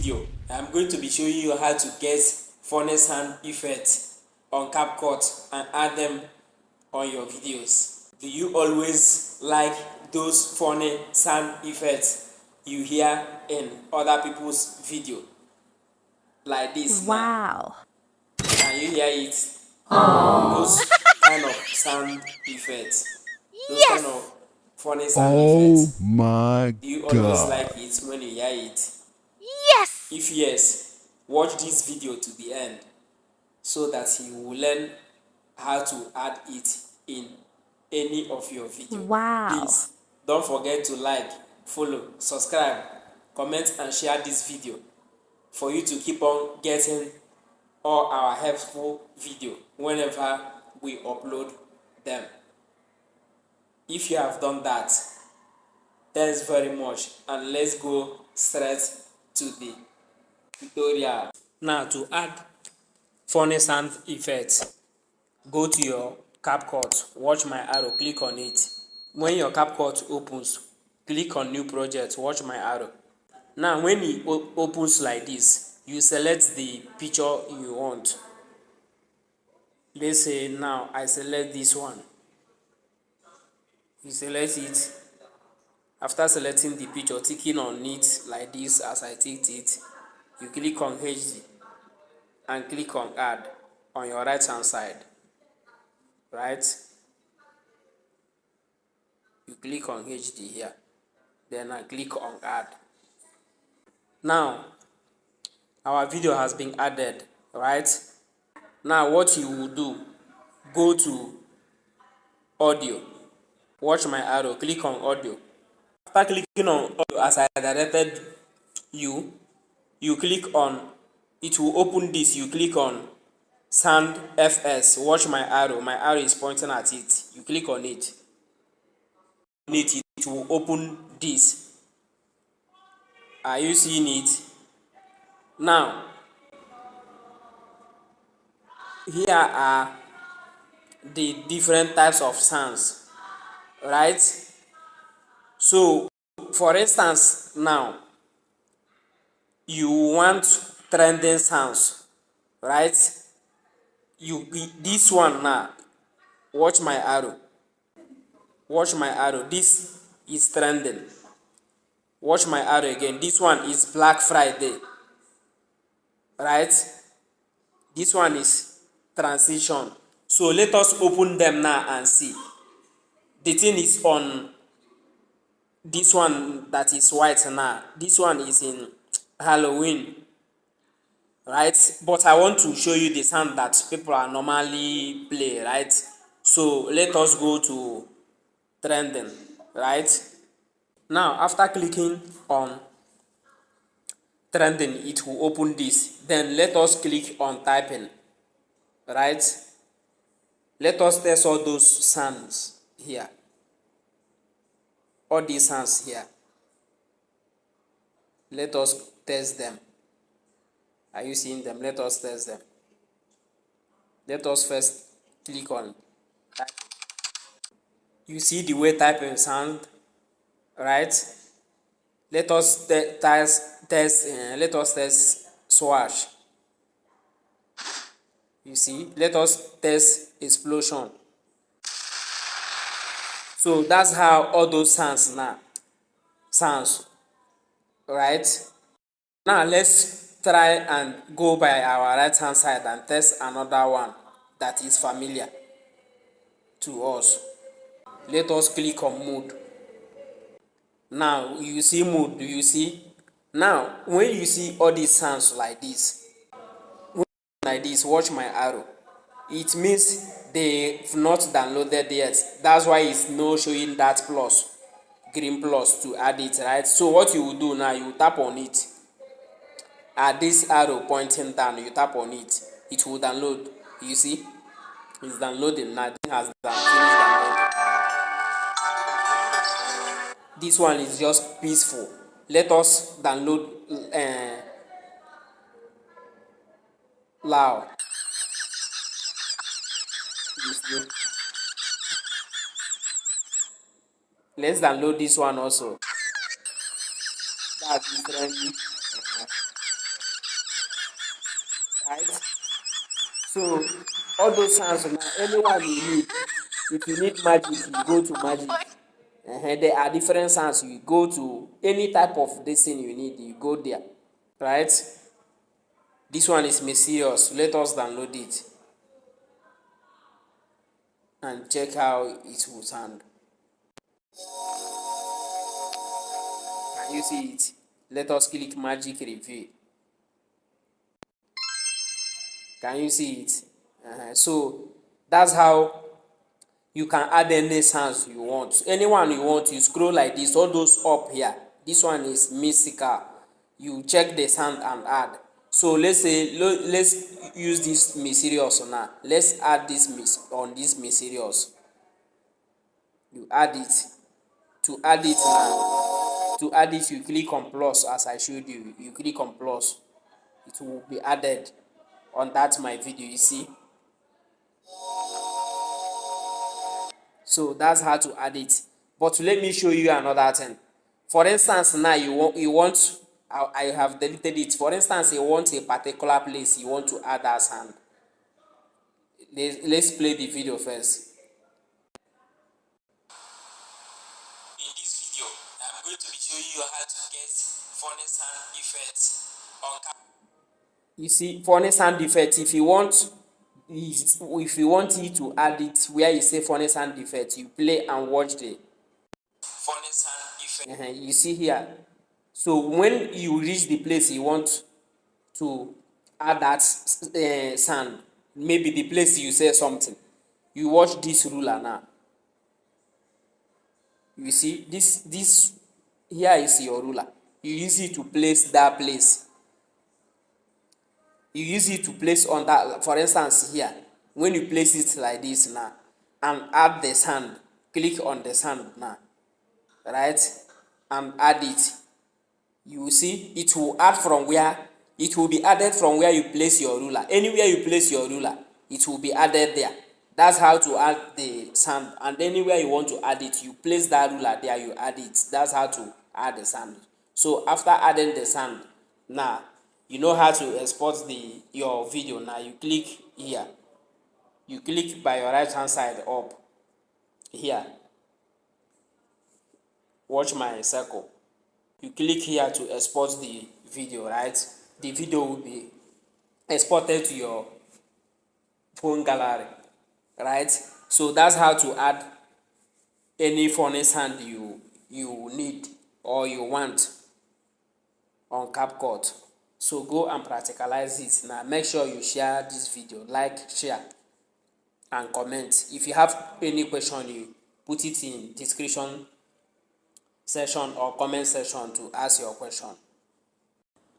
video, I'm going to be showing you how to get funny sound effects on Capcut and add them on your videos. Do you always like those funny sound effects you hear in other people's video? Like this. Wow. Now. Can you hear it? Those kind of sound effects. Those kind of funny sound effects. Oh my Do you always God. like it when you hear it? Yes. If yes, watch this video to the end so that you will learn how to add it in any of your videos. Wow. Please don't forget to like, follow, subscribe, comment and share this video for you to keep on getting all our helpful video whenever we upload them. If you have done that, thanks very much, and let's go straight to the tutorial. Now, to add funny sound effects, go to your Capcut, watch my arrow, click on it. When your Capcut opens, click on new project, watch my arrow. Now when it opens like this, you select the picture you want. Let's say now I select this one. You select it. After selecting the picture, ticking on it like this as I ticked it, you click on HD and click on add on your right hand side. Right? You click on HD here. Then I click on add. Now our video has been added, right? Now what you will do, go to audio, watch my arrow, click on audio. After clicking on audio as I directed you, you click on, it will open this, you click on sound FS, watch my arrow is pointing at it, you click on it. It will open this. Are you seeing it? Now here are the different types of sounds, right? So for instance, now you want trending sounds, right? This one now, watch my arrow, this is trending. Watch my arrow again, this one is Black Friday, right? This one is transition. So let us open them now and see. The thing is on this one that is white now. This one is in Halloween, right? But I want to show you the sound that people are normally play, right? So let us go to trending, right? Now after clicking on trending, it will open this. Then let us click on typing, right? Let us test all those sounds here. All these sounds here. Let us test them. Are you seeing them? Let us test them. Let us first click on typing. You see the way typing sound, right? Let us test swash. You see, let us test explosion. So that's how all those sounds now sounds, right? Now let's try and go by our right hand side and test another one that is familiar to us. Let us click on mode. Now you see mode, do you see? Now when you see all these sounds like this, watch my arrow. It means they've not downloaded yet. That's why it's no showing that plus, green plus to add it, right? So what you will do now, you tap on it. At this arrow pointing down, you tap on it. It will download. You see? It's downloading now. It has finished downloading. This one is just peaceful. Let us download loud. Let's download this one also. That's different. right? So all those sounds now, anyone you need. If you need magic, you go to magic. There are different sounds. You go to any type of this thing you need, you go there, right? This one is mysterious. Let us download it and check how it will sound. Can you see it? Let us click magic review. Can you see it? So that's how you can add any sounds you want. Anyone you want, you scroll like this, all those up here. This one is mystical. You check the sound and add. So let's say let's use this mysterious now. Let's add this on this mysterious. You add it. To add it now, to add it, you click on plus as I showed you. You click on plus. It will be added on that my video, you see. So that's how to add it. But let me show you another thing. For instance, now you want I have deleted it. For instance, you want a particular place, you want to add that sound. Let's play the video first. In this video, I'm going to be showing you how to get funny sound effects on Capcut. You see, funny sound effect. If you want you to add it where you say funny sound effect, you play and watch the funny sound effect. You see here. So when you reach the place you want to add that sound, maybe the place you say something, you watch this ruler now. You see this here is your ruler. You use it to place that place. You use it to place on that. For instance, here, when you place it like this now and add the sound, click on the sound now, right, and add it. You will see it will add from where it will be added from where you place your ruler. Anywhere you place your ruler, it will be added there. That's how to add the sound. And anywhere you want to add it, you place that ruler there, you add it. That's how to add the sound. So after adding the sound, now you know how to export your video. Now you click here. You click by your right hand side up here. Watch my circle. You click here to export the video, right? The video will be exported to your phone gallery, right? So that's how to add any funny sound you need or you want on Capcut. So go and practicalize it. Now make sure you share this video, like, share and comment. If you have any question, you put it in description section or comment section to ask your question.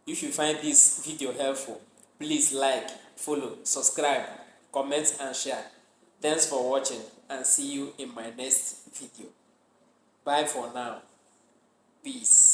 If you find this video helpful, please like, follow, subscribe, comment and share. Thanks for watching and see you in my next video. Bye for now. Peace.